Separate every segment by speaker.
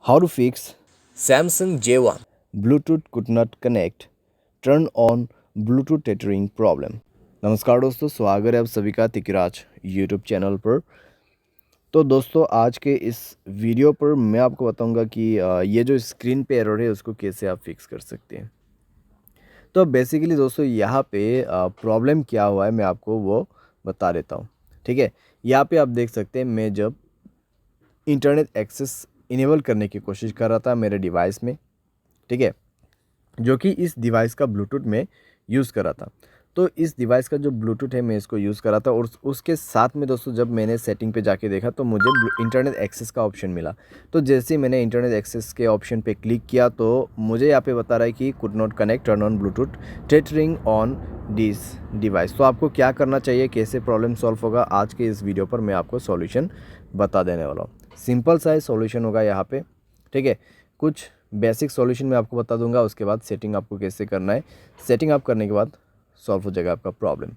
Speaker 1: How to fix
Speaker 2: Samsung J1.
Speaker 1: Bluetooth could not connect, turn on Bluetooth tethering problem। नमस्कार दोस्तों, स्वागत है आप सभी का तिकराज यूट्यूब चैनल पर। तो दोस्तों आज के इस वीडियो पर मैं आपको बताऊंगा कि ये जो स्क्रीन पे एरर है उसको कैसे आप फिक्स कर सकते हैं। तो बेसिकली दोस्तों यहाँ पे प्रॉब्लम क्या हुआ है मैं आपको वो बता देता हूँ। ठीक है, यहाँ पे आप देख सकते हैं मैं जब इंटरनेट एक्सेस इनेबल करने की कोशिश कर रहा था मेरे डिवाइस में, ठीक है, जो कि इस डिवाइस का ब्लूटूथ में यूज़ कर रहा था। तो इस डिवाइस का जो ब्लूटूथ है मैं इसको यूज़ कर रहा था और उसके साथ में दोस्तों जब मैंने सेटिंग पे जाके देखा तो मुझे इंटरनेट एक्सेस का ऑप्शन मिला। तो जैसे ही मैंने इंटरनेट एक्सेस के ऑप्शन पे क्लिक किया तो मुझे यहाँ पे बता रहा है कि could not connect, turn on Bluetooth tethering on this device. तो आपको क्या करना चाहिए, कैसे प्रॉब्लम सॉल्व होगा, आज के इस वीडियो पर मैं आपको सॉल्यूशन बता देने वाला हूँ। सिंपल सा सॉल्यूशन होगा यहाँ पे, ठीक है। कुछ बेसिक सॉल्यूशन मैं आपको बता दूंगा, उसके बाद सेटिंग आपको कैसे करना है। सेटिंग आप करने के बाद सॉल्व हो जाएगा आपका प्रॉब्लम,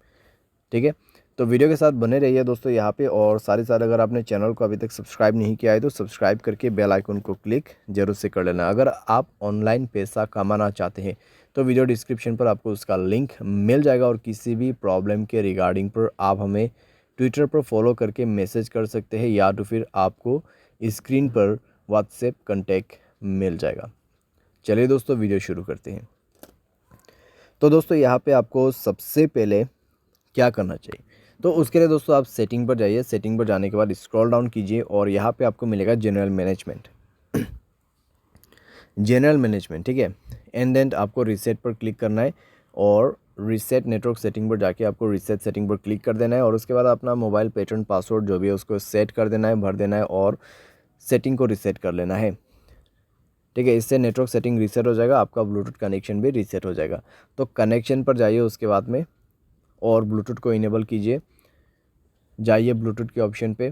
Speaker 1: ठीक है। तो वीडियो के साथ बने रहिए दोस्तों यहाँ पे, और सारे सारे अगर आपने चैनल को अभी तक सब्सक्राइब नहीं किया है तो सब्सक्राइब करके बेल आइकन को क्लिक जरूर से कर लेना। अगर आप ऑनलाइन पैसा कमाना चाहते हैं तो वीडियो डिस्क्रिप्शन पर आपको उसका लिंक मिल जाएगा, और किसी भी प्रॉब्लम के रिगार्डिंग पर आप हमें ट्विटर पर फॉलो करके मैसेज कर सकते हैं, या तो फिर आपको स्क्रीन पर व्हाट्सएप कॉन्टैक्ट मिल जाएगा। चलिए दोस्तों वीडियो शुरू करते हैं। तो दोस्तों यहाँ पे आपको सबसे पहले क्या करना चाहिए, तो उसके लिए दोस्तों आप सेटिंग पर जाइए। सेटिंग पर जाने के बाद स्क्रॉल डाउन कीजिए और यहाँ पे आपको मिलेगा जनरल मैनेजमेंट। जनरल मैनेजमेंट, ठीक है। एंड देन आपको रीसेट पर क्लिक करना है और रीसेट नेटवर्क सेटिंग पर जाके आपको रीसेट सेटिंग पर क्लिक कर देना है, और उसके बाद अपना मोबाइल पैटर्न पासवर्ड जो भी है उसको सेट कर देना है, भर देना है और सेटिंग को रीसेट कर लेना है, ठीक है। इससे नेटवर्क सेटिंग रीसेट हो जाएगा, आपका ब्लूटूथ कनेक्शन भी रीसेट हो जाएगा। तो कनेक्शन पर जाइए उसके बाद में और ब्लूटूथ को इनेबल कीजिए, जाइए ब्लूटूथ के ऑप्शन पे,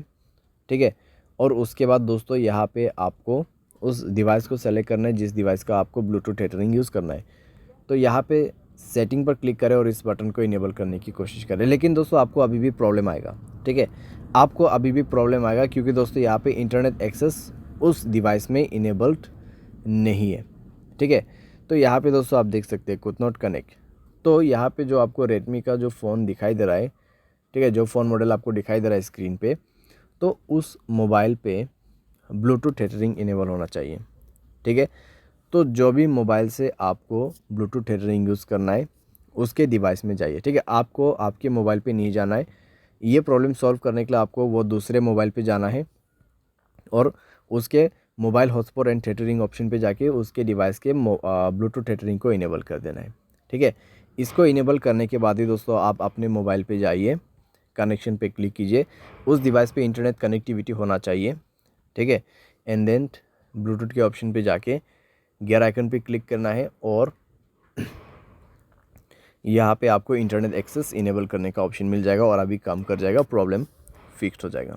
Speaker 1: ठीक है। और उसके बाद दोस्तों यहाँ पे आपको उस डिवाइस को सेलेक्ट करना है जिस डिवाइस का आपको ब्लूटूथ टेथरिंग यूज़ करना है। तो यहाँ पे सेटिंग पर क्लिक करें और इस बटन को इनेबल करने की कोशिश करें। लेकिन दोस्तों आपको अभी भी प्रॉब्लम आएगा, ठीक है, आपको अभी भी प्रॉब्लम आएगा, क्योंकि दोस्तों यहाँ पे इंटरनेट एक्सेस उस डिवाइस में इनेबल्ड नहीं है, ठीक है। तो यहाँ पे दोस्तों आप देख सकते हैं कुड नॉट कनेक्ट। तो यहाँ पे जो आपको रेडमी का जो फ़ोन दिखाई दे रहा है, ठीक है, जो फ़ोन मॉडल आपको दिखाई दे रहा है स्क्रीन पे, तो उस मोबाइल पे ब्लूटूथ टेथरिंग इनेबल होना चाहिए, ठीक है। तो जो भी मोबाइल से आपको ब्लूटूथ टेथरिंग यूज़ करना है उसके डिवाइस में जाइए, ठीक है। आपको आपके मोबाइल पे नहीं जाना है। ये प्रॉब्लम सॉल्व करने के लिए आपको वो दूसरे मोबाइल पे जाना है और उसके mobile hotspot and tethering option पे जाके उसके डिवाइस के ब्लूटूथ टेथरिंग को इनेबल कर देना है, ठीक है। इसको इनेबल करने के बाद ही दोस्तों आप अपने मोबाइल पे जाइए, कनेक्शन पे क्लिक कीजिए, उस डिवाइस पे इंटरनेट कनेक्टिविटी होना चाहिए, ठीक है। एंड देन ब्लूटूथ के ऑप्शन पे जाके गियर आइकन पे क्लिक करना है और यहाँ पे आपको इंटरनेट एक्सेस इनेबल करने का ऑप्शन मिल जाएगा और अभी काम कर जाएगा, प्रॉब्लम फिक्स हो जाएगा।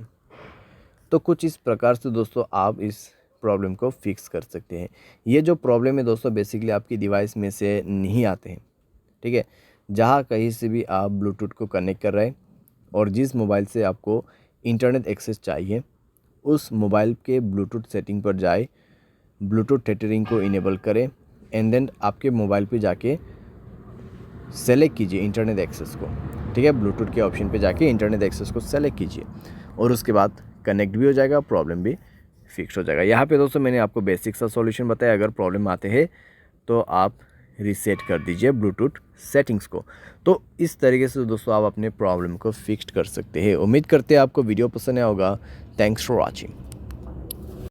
Speaker 1: तो कुछ इस प्रकार से दोस्तों आप इस प्रॉब्लम को फिक्स कर सकते हैं। ये जो प्रॉब्लम है दोस्तों बेसिकली आपकी डिवाइस में से नहीं आते हैं, ठीक है। जहाँ कहीं से भी आप ब्लूटूथ को कनेक्ट कर रहे हैं और जिस मोबाइल से आपको इंटरनेट एक्सेस चाहिए उस मोबाइल के ब्लूटूथ सेटिंग पर जाए, ब्लूटूथ टेथरिंग को इनेबल करें एंड देन आपके मोबाइल पे जाके सेलेक्ट कीजिए इंटरनेट एक्सेस को, ठीक है। ब्लूटूथ के ऑप्शन पे जाके इंटरनेट एक्सेस को सेलेक्ट कीजिए और उसके बाद कनेक्ट भी हो जाएगा, प्रॉब्लम भी फिक्स हो जाएगा। यहाँ पे दोस्तों मैंने आपको बेसिक सा सॉल्यूशन बताया। अगर प्रॉब्लम आते हैं तो आप रीसेट कर दीजिए ब्लूटूथ सेटिंग्स को। तो इस तरीके से दोस्तों आप अपने प्रॉब्लम को फिक्स कर सकते हैं। उम्मीद करते हैं आपको वीडियो पसंद आया होगा। Thanks for watching.